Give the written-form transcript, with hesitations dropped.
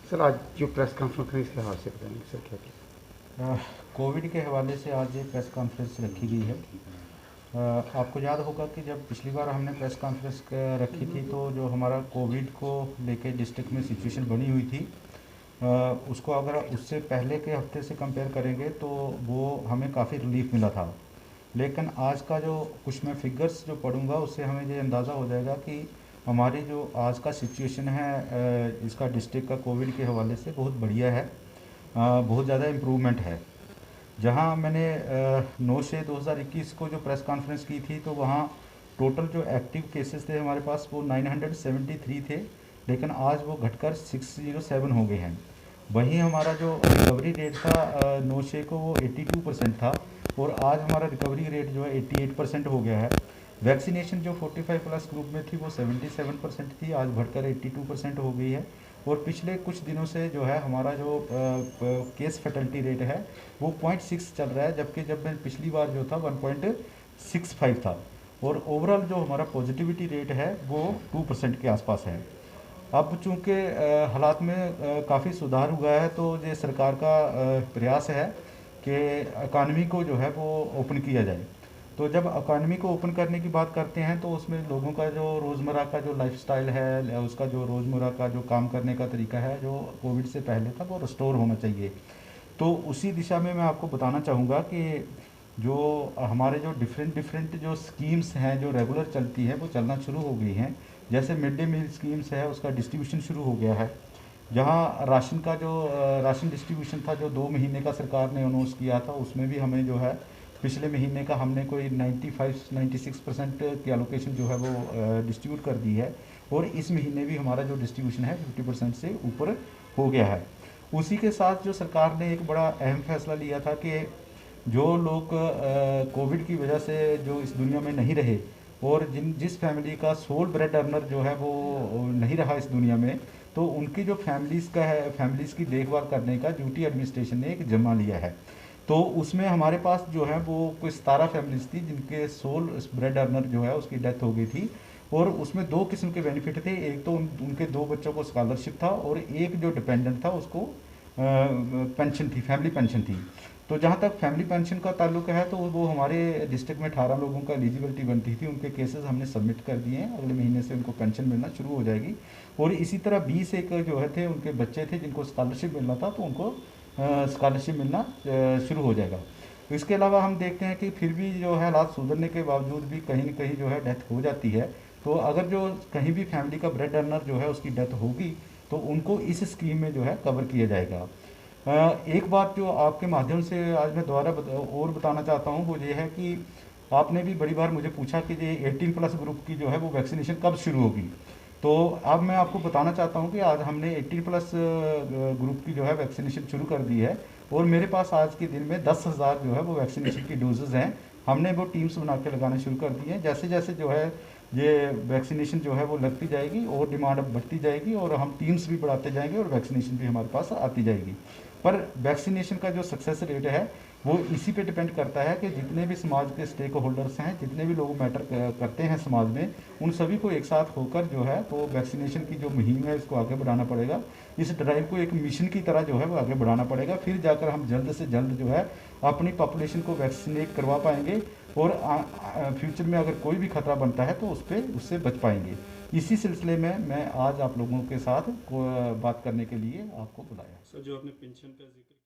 Sir आज जो press conference करें इसके हवाले से बताएंगे सर क्या क्या। कोविड के हवाले से आज ये प्रेस कॉन्फ्रेंस रखी गई है। आपको याद होगा कि जब पिछली बार हमने प्रेस कॉन्फ्रेंस रखी थी तो जो हमारा कोविड को लेके डिस्ट्रिक्ट में सिचुएशन बनी हुई थी, उसको अगर उससे पहले के हफ्ते से कंपेयर करेंगे तो वो हमें काफ़ी रिलीफ मिला था। लेकिन आज का जो कुछ मैं फिगर्स जो पढ़ूंगा उससे हमें ये अंदाज़ा हो जाएगा कि हमारी जो आज का सिचुएशन है इसका डिस्ट्रिक्ट का कोविड के हवाले से बहुत बढ़िया है। बहुत ज़्यादा इम्प्रूवमेंट है। जहां मैंने 9/6/2021 को जो प्रेस कॉन्फ्रेंस की थी तो वहां टोटल जो एक्टिव केसेस थे हमारे पास वो 973 थे, लेकिन आज वो घटकर 607 हो गए हैं। वहीं हमारा जो रिकवरी रेट था 9/6 को वो 82% था, और आज हमारा रिकवरी रेट जो है 88% हो गया है। वैक्सीनेशन जो 45 प्लस ग्रुप में थी वो 77% थी, आज बढ़कर 82% हो गई है। और पिछले कुछ दिनों से जो है हमारा जो केस फैटलिटी रेट है वो 0.6 चल रहा है, जबकि जब मैं पिछली बार जो था 1.65 था। और ओवरऑल जो हमारा पॉजिटिविटी रेट है वो 2% के आसपास है। अब चूंकि हालात में काफ़ी सुधार हुआ है तो ये सरकार का प्रयास है कि इकानमी को जो है वो ओपन किया जाए। तो जब इकानमी को ओपन करने की बात करते हैं तो उसमें लोगों का जो रोज़मर्रा का जो लाइफस्टाइल है, उसका जो रोज़मर्रा का जो काम करने का तरीका है जो कोविड से पहले था वो रिस्टोर होना चाहिए। तो उसी दिशा में मैं आपको बताना चाहूँगा कि जो हमारे जो डिफरेंट डिफरेंट जो स्कीम्स हैं जो रेगुलर चलती है वो चलना शुरू हो गई हैं। जैसे मिड डे मील स्कीम्स है उसका डिस्ट्रीब्यूशन शुरू हो गया है। जहाँ राशन का जो राशन डिस्ट्रीब्यूशन था जो 2 महीने का सरकार ने अनाउंस किया था, उसमें भी हमें जो है पिछले महीने का हमने कोई 95-96% की एलोकेशन जो है वो डिस्ट्रीब्यूट कर दी है। और इस महीने भी हमारा जो डिस्ट्रीब्यूशन है 50% से ऊपर हो गया है। उसी के साथ जो सरकार ने एक बड़ा अहम फैसला लिया था कि जो लोग कोविड की वजह से जो इस दुनिया में नहीं रहे, और जिस फैमिली का सोल ब्रेड अर्नर जो है वो नहीं रहा इस दुनिया में, तो उनकी जो फैमिलीज़ की देखभाल करने का ड्यूटी एडमिनिस्ट्रेशन ने एक जिम्मा लिया है। तो उसमें हमारे पास जो है वो कोई 17 फैमिलीज थी जिनके सोल ब्रेड अर्नर जो है उसकी डेथ हो गई थी। और उसमें दो किस्म के बेनिफिट थे, एक तो उनके दो बच्चों को स्कॉलरशिप था, और एक जो डिपेंडेंट था उसको पेंशन थी, फैमिली पेंशन थी। तो जहाँ तक फैमिली पेंशन का ताल्लुक है तो वो हमारे डिस्ट्रिक्ट में 18 लोगों का एलिजिबिलिटी बनती थी, उनके केसेस हमने सबमिट कर दिए हैं, अगले महीने से उनको पेंशन मिलना शुरू हो जाएगी। और इसी तरह 20 एक जो है थे उनके बच्चे थे जिनको स्कॉलरशिप मिलना था, तो उनको स्कॉलरशिप मिलना शुरू हो जाएगा। तो इसके अलावा हम देखते हैं कि फिर भी जो है हालात सुधरने के बावजूद भी कहीं न कहीं जो है डेथ हो जाती है। तो अगर जो कहीं भी फैमिली का ब्रेड अर्नर जो है उसकी डेथ होगी तो उनको इस स्कीम में जो है कवर किया जाएगा। एक बात जो आपके माध्यम से आज मैं दोबारा और बताना चाहता हूँ वो ये है कि आपने भी बड़ी बार मुझे पूछा कि ये 18 प्लस ग्रुप की जो है वो वैक्सीनेशन कब शुरू होगी। तो अब मैं आपको बताना चाहता हूँ कि आज हमने 18 प्लस ग्रुप की जो है वैक्सीनेशन शुरू कर दी है। और मेरे पास आज के दिन में 10,000 जो है वो वैक्सीनेशन की डोजेज़ हैं। हमने वो टीम्स बना के लगाना शुरू कर दी है। जैसे जैसे जो है ये वैक्सीनेशन जो है वो लगती जाएगी और डिमांड अब बढ़ती जाएगी, और हम टीम्स भी बढ़ाते जाएंगे और वैक्सीनेशन भी हमारे पास आती जाएगी। पर वैक्सीनेशन का जो सक्सेस रेट है वो इसी पे डिपेंड करता है कि जितने भी समाज के स्टेक होल्डर्स हैं, जितने भी लोग मैटर करते हैं समाज में, उन सभी को एक साथ होकर जो है तो वैक्सीनेशन की जो मुहिम है इसको आगे बढ़ाना पड़ेगा। इस ड्राइव को एक मिशन की तरह जो है वो आगे बढ़ाना पड़ेगा, फिर जाकर हम जल्द से जल्द जो है अपनी पॉपुलेशन को वैक्सीनेट करवा पाएंगे। और फ्यूचर में अगर कोई भी खतरा बनता है तो उससे बच पाएंगे। इसी सिलसिले में मैं आज आप लोगों के साथ बात करने के लिए आपको बुलाया। सर जो आपने पेंशन का जिक्र